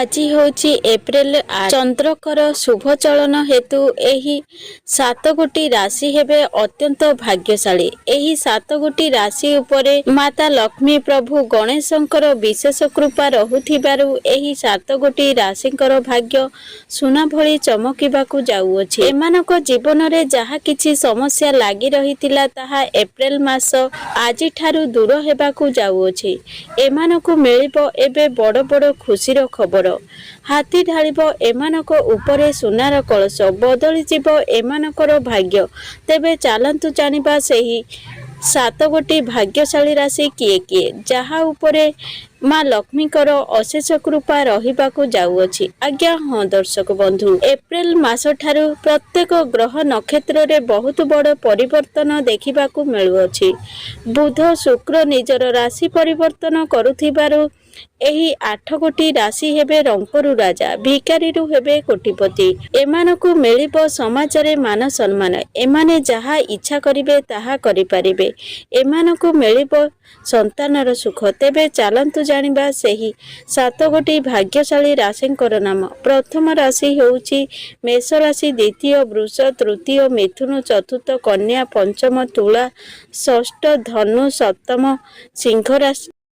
आज होची एप्रिल 8 चंद्रकर शुभ चलन हेतु एही 7 गोटी राशि हेबे अत्यंत भाग्यशाली। एही 7 गोटी राशि उपरे माता लक्ष्मी प्रभु गणेशंकर विशेष कृपा रहुथिबारु एही 7 गोटी राशिंकर भाग्य सुना भली चमकिबाकू जाउअछि। एमानक जीवन रे जहा किछि समस्या लागि रहितिला ताहा एप्रिल मास आजि ठारू दूर हेबाकू जाउअछि। एमानकू मिलिबो एबे बड़ बड़ खुशीर खबर। हाथी ढालिब एमानक उपरे सुनार कलश बदली जीव एमानकर भाग्य। तेबे चालंतु जानिबा सेही 7 गोटी भाग्यशाली राशि किए किए जहा उपरे माँ लक्ष्मीकर अशेष कृपा रहिबाकू जाउअछि। आज्ञा हाँ दर्शक बंधु, एप्रिल मास ठारू प्रत्येक ग्रह नक्षत्र रे बहुत बड़ परिवर्तन देखिबाकू मिलुअछि। बुध शुक्र निजर राशि परिवर्तन करुथिबारु एही 8 गोटी राशि हेबे रंकरु राजा, भिकारी रु हेबे कोटिपति। एमानकू मिलिबो समाज रे मान सम्मान। एमाने जहा इच्छा करिवे ताहा करि पारिबे। एमानकू मिलिबो संतानर सुख। तेबे चालंतु जानिबा सेही 7 गोटी भाग्यशाली राशिंकर नाम। प्रथम राशि हेउची मेष राशि, द्वितीय वृष, तृतीय मिथुन, चतुर्थ कन्या, पंचम तुला, षष्ठ धनु, सप्तम सिंह राशि।